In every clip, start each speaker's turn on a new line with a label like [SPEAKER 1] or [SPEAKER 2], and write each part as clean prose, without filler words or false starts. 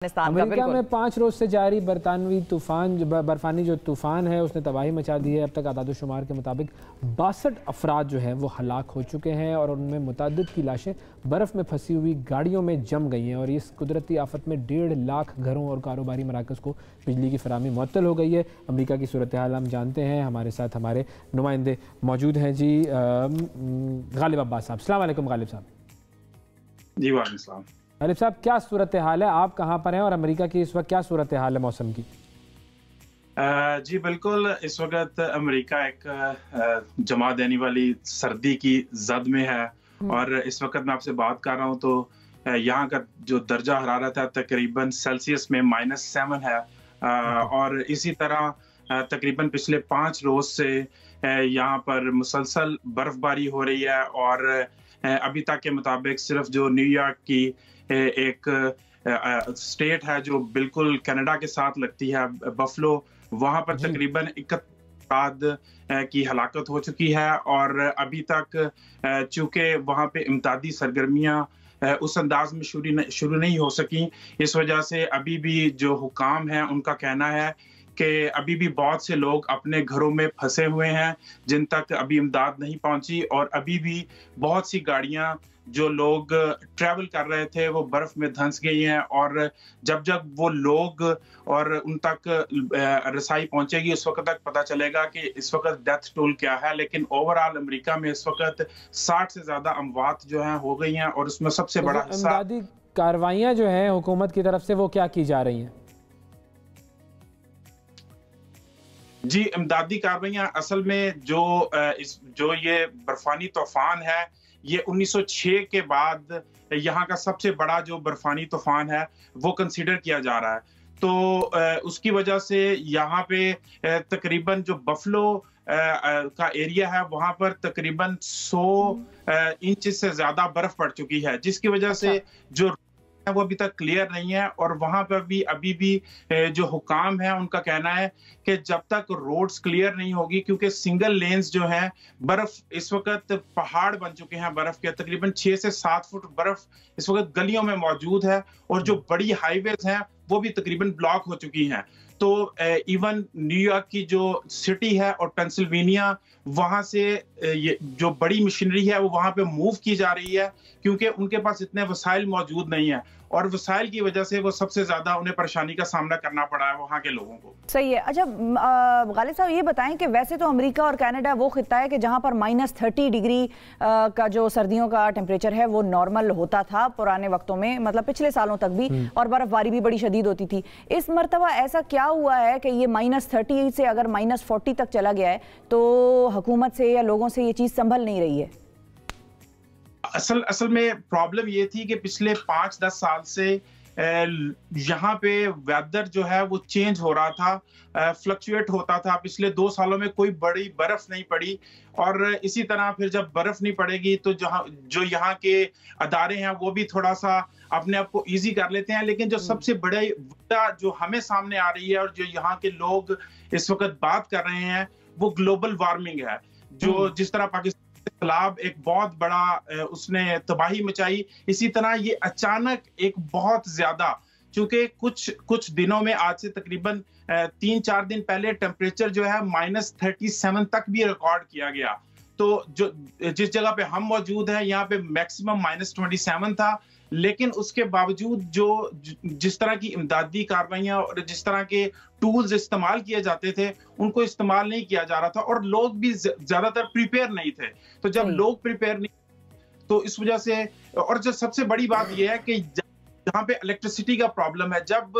[SPEAKER 1] امریکہ میں 5 روز سے جاری برفانی جو طوفان ہے اس نے تباہی مچا دی ہے۔ اب تک اعداد و شمار کے مطابق 62 افراد جو ہیں وہ ہلاک ہو چکے ہیں اور ان میں متعدد کی لاشیں برف میں پھنسی ہوئی گاڑیوں میں جم گئی ہیں، اور اس قدرتی آفت میں 1.5 لاکھ گھروں اور کاروباری مراکز کو بجلی کی فراہمی معطل ہو گئی ہے۔ امریکہ کی صورتحال ہم جانتے ہیں، ہمارے ساتھ ہمارے نمائندے موجود ہیں جی غالب عباس صاحب۔ السلام علیکم غالب صاحب۔
[SPEAKER 2] جی وعلیکم السلام۔
[SPEAKER 1] غالب صاحب، کیا صورتحال ہے؟ آپ کہاں پر ہیں اور امریکہ کی اس وقت کیا صورتحال ہے موسم کی؟
[SPEAKER 2] جی بالکل، اس وقت امریکہ ایک جما دینے والی سردی کی زد میں ہے، اور اس وقت میں آپ سے بات کر رہا ہوں تو یہاں کا جو درجہ حرارت ہے تقریباً سیلسیس میں -7 ہے، اور اسی طرح تقریباً پچھلے 5 روز سے یہاں پر مسلسل برف باری ہو رہی ہے، اور ابھی تک کے مطابق صرف جو نیو یارک کی ایک اسٹیٹ ہے جو بالکل کینیڈا کے ساتھ لگتی ہے، بفلو، وہاں پر تقریباً 31 افراد کی ہلاکت ہو چکی ہے، اور ابھی تک چونکہ وہاں پہ امدادی سرگرمیاں اس انداز میں شروع نہیں ہو سکیں، اس وجہ سے ابھی بھی جو حکام ہیں ان کا کہنا ہے کہ ابھی بھی بہت سے لوگ اپنے گھروں میں پھنسے ہوئے ہیں جن تک ابھی امداد نہیں پہنچی، اور ابھی بھی بہت سی گاڑیاں جو لوگ ٹریول کر رہے تھے وہ برف میں دھنس گئی ہیں، اور جب وہ لوگ اور ان تک رسائی پہنچے گی اس وقت تک پتہ چلے گا کہ اس وقت ڈیتھ ٹول کیا ہے۔ لیکن اوورآل امریکہ میں اس وقت 60 سے زیادہ اموات جو ہیں ہو گئی ہیں، اور اس میں سب سے بڑا حصہ
[SPEAKER 1] امدادی کارروائیاں جو ہیں حکومت کی طرف سے وہ کیا کی جا رہی ہیں؟
[SPEAKER 2] جی امدادی کارروائیاں اصل میں جو یہ برفانی طوفان ہے یہ 1906 کے بعد یہاں کا سب سے بڑا جو برفانی طوفان ہے وہ کنسیڈر کیا جا رہا ہے، تو اس کی وجہ سے یہاں پہ تقریباً جو بفلو کا ایریا ہے وہاں پر تقریباً 100 انچ سے زیادہ برف پڑ چکی ہے، جس کی وجہ سے جو وہ ابھی تک کلیئر نہیں ہے، اور وہاں پر بھی ابھی بھی جو حکام ہیں ان کا کہنا ہے کہ جب تک روڈز کلیئر نہیں ہوگی، کیونکہ سنگل لینز جو ہیں برف اس وقت پہاڑ بن چکے ہیں، برف کے تقریباً 6 سے 7 فٹ برف اس وقت گلیوں میں موجود ہے، اور جو بڑی ہائی ویز ہیں وہ بھی تقریباً بلاک ہو چکی ہیں۔ تو ایون نیو یارک کی جو سٹی ہے اور پینسلوینیا، وہاں سے جو بڑی مشینری ہے وہ وہاں پہ موو کی جا رہی ہے، کیونکہ ان کے پاس اتنے وسائل موجود نہیں ہیں، اور وسائل کی وجہ سے وہ سب سے زیادہ انہیں پریشانی کا سامنا کرنا پڑا ہے وہاں کے لوگوں کو۔
[SPEAKER 3] صحیح ہے۔ اچھا غالب صاحب یہ بتائیں کہ ویسے تو امریکہ اور کینیڈا وہ خطہ ہے کہ جہاں پر -30 ڈگری کا جو سردیوں کا ٹیمپریچر ہے وہ نارمل ہوتا تھا پرانے وقتوں میں، مطلب پچھلے سالوں تک بھی، اور برف باری بھی بڑی شدید ہوتی تھی۔ اس مرتبہ ایسا کیا ہوا ہے کہ یہ -30 سے اگر -40 تک چلا گیا ہے تو حکومت سے یا لوگوں سے یہ چیز سنبھل نہیں رہی ہے؟
[SPEAKER 2] اصل میں پرابلم یہ تھی کہ پچھلے 5-10 سال سے یہاں پہ ویدر جو ہے وہ چینج ہو رہا تھا، فلکچویٹ ہوتا تھا۔ پچھلے 2 سالوں میں کوئی بڑی برف نہیں پڑی، اور اسی طرح پھر جب برف نہیں پڑے گی تو جو یہاں کے ادارے ہیں وہ بھی تھوڑا سا اپنے آپ کو ایزی کر لیتے ہیں، لیکن جو سب سے بڑے وجہ جو ہمیں سامنے آ رہی ہے اور جو یہاں کے لوگ اس وقت بات کر رہے ہیں وہ گلوبل وارمنگ ہے، جو جس طرح پاکستان سیلاب ایک بہت بڑا اس نے تباہی مچائی، اسی طرح یہ اچانک ایک بہت زیادہ، چونکہ کچھ دنوں میں آج سے تقریباً 3-4 دن پہلے ٹیمپریچر جو ہے -37 تک بھی ریکارڈ کیا گیا، تو جس جگہ پہ ہم موجود ہیں یہاں پہ میکسیمم -27 تھا، لیکن اس کے باوجود جس طرح کی امدادی کارروائیاں اور جس طرح کے ٹولز استعمال کیے جاتے تھے ان کو استعمال نہیں کیا جا رہا تھا، اور لوگ بھی زیادہ تر پریپیئر نہیں تھے۔ تو جب لوگ پریپیئر نہیں تو اس وجہ سے، اور جو سب سے بڑی بات یہ ہے کہ جہاں پہ الیکٹریسٹی کا پرابلم ہے، جب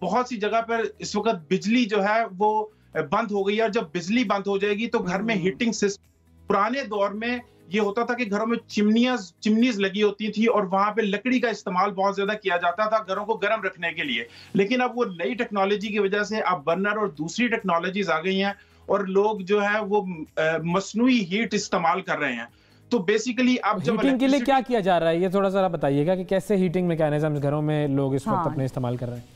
[SPEAKER 2] بہت سی جگہ پر اس وقت بجلی جو ہے وہ بند ہو گئی ہے، اور جب بجلی بند ہو جائے گی تو گھر میں ہیٹنگ سسٹم، پرانے دور میں یہ ہوتا تھا کہ گھروں میں چمنیز لگی ہوتی تھی اور وہاں پہ لکڑی کا استعمال بہت زیادہ کیا جاتا تھا گھروں کو گرم رکھنے کے لیے، لیکن اب وہ نئی ٹیکنالوجی کی وجہ سے اب برنر اور دوسری ٹیکنالوجیز آ گئی ہیں، اور لوگ جو ہے وہ مصنوعی ہیٹ استعمال کر رہے ہیں۔ تو بیسیکلی اب جب
[SPEAKER 1] ہیٹنگ کے لیے کیا کیا جا رہا ہے یہ تھوڑا سا بتائیے گا کہ کیسے ہیٹنگ میکینزم گھروں میں لوگ اس وقت اپنے استعمال کر رہے ہیں؟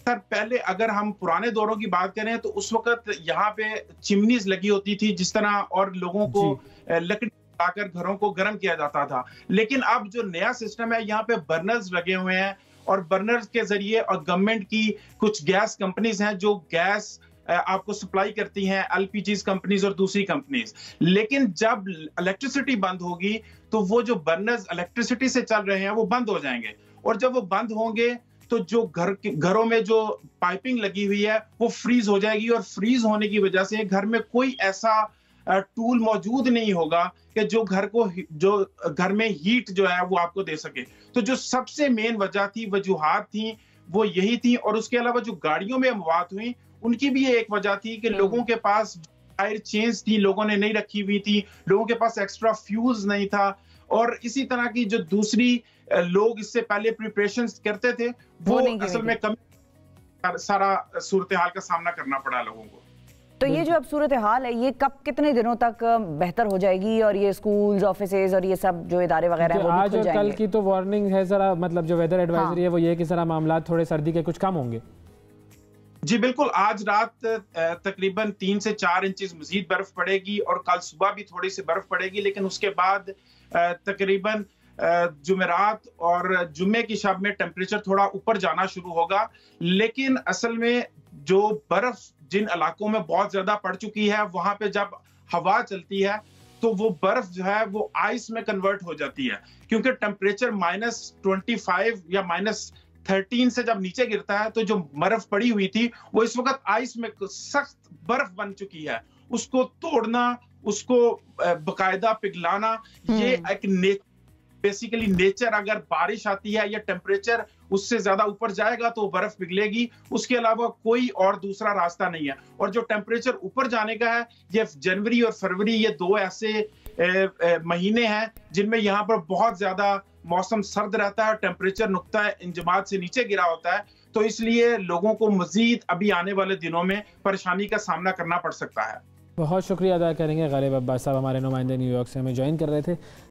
[SPEAKER 2] سر پہلے اگر ہم پرانے دوروں کی بات کریں تو اس وقت یہاں پہ چمنیز لگی ہوتی تھی جس طرح، اور لوگوں کو لکڑی لا کر گھروں کو گرم کیا جاتا تھا، لیکن اب جو نیا سسٹم ہے یہاں پہ برنرز لگے ہوئے ہیں، اور برنر کے ذریعے اور گورنمنٹ کی کچھ گیس کمپنیز ہیں جو گیس آپ کو سپلائی کرتی ہیں، ایل پی جیز کمپنیز اور دوسری کمپنیز. لیکن جب الیکٹریسٹی بند ہوگی تو وہ جو برنرز الیکٹریسٹی سے چل رہے ہیں وہ بند ہو جائیں گے، اور جب وہ بند ہوں گے تو جو گھروں میں جو پائپنگ لگی ہوئی ہے وہ فریز ہو جائے گی، اور فریز ہونے کی وجہ سے گھر میں کوئی ایسا ٹول موجود نہیں ہوگا کہ جو گھر میں ہیٹ جو ہے وہ آپ کو دے سکے. تو جو سب سے مین وجوہات تھیں وہ یہی تھی. اور اس کے علاوہ جو گاڑیوں میں موات ہوئی ان کی بھی ایک وجہ تھی کہ لوگوں کے پاس ٹائر چینز تھی، لوگوں نے نہیں رکھی ہوئی تھی، لوگوں کے پاس ایکسٹرا فیوز نہیں تھا، اور اسی طرح کی جو دوسری لوگ اس سے پہلے پریپریشنز کرتے تھے وہ اصل میں سارا صورتحال کا سامنا کرنا پڑا لوگوں کو.
[SPEAKER 3] تو یہ جو اب صورتحال ہے یہ کتنے دنوں تک بہتر ہو جائے گی، اور یہ سکولز، آفیسز اور یہ سب جو ادارے وغیرہ ہیں وہ بھی کھل جائیں گے؟
[SPEAKER 1] آج اور کل کی تو وارننگ ہے ذرا، مطلب جو ویدر ایڈوائزری ہے وہ یہ کہ ذرا معاملات تھوڑے سردی کے کچھ کم ہوں گے.
[SPEAKER 2] جی بالکل، آج رات تقریباً 3 سے 4 انچز مزید برف پڑے گی، اور کل صبح بھی تھوڑی سی برف پڑے گی، لیکن اس کے بعد تقریباً جمعرات اور جمعے کی شب میں ٹیمپریچر تھوڑا اوپر جانا شروع ہوگا. لیکن اصل میں جو برف جن علاقوں میں بہت زیادہ پڑ چکی ہے وہاں پہ جب ہوا چلتی ہے تو وہ برف جو ہے وہ آئس میں کنورٹ ہو جاتی ہے، کیونکہ ٹیمپریچر -25 یا -13 سے جب نیچے گرتا ہے تو جو برف پڑی ہوئی تھی وہ اس وقت آئس میں سخت برف بن چکی ہے. اس کو توڑنا، اس کو باقاعدہ پگھلانا، یہ ایک بیسیکلی نیچر، اگر بارش آتی ہے یا ٹیمپریچر اس سے زیادہ اوپر جائے گا تو برف پگھلے گی، اس کے علاوہ کوئی اور دوسرا راستہ نہیں ہے. اور جو ٹیمپریچر اوپر جانے کا ہے، یہ جنوری اور فروری، یہ 2 ایسے مہینے ہیں جن میں یہاں پر بہت زیادہ موسم سرد رہتا ہے، ٹیمپریچر نقطہ انجماد سے نیچے گرا ہوتا ہے. تو اس لیے لوگوں کو مزید ابھی آنے والے دنوں میں پریشانی کا سامنا کرنا پڑ سکتا ہے.
[SPEAKER 1] بہت شکریہ ادا کریں گے غالب عباس صاحب، ہمارے نمائندے نیو یارک سے ہمیں جوائن کر رہے تھے.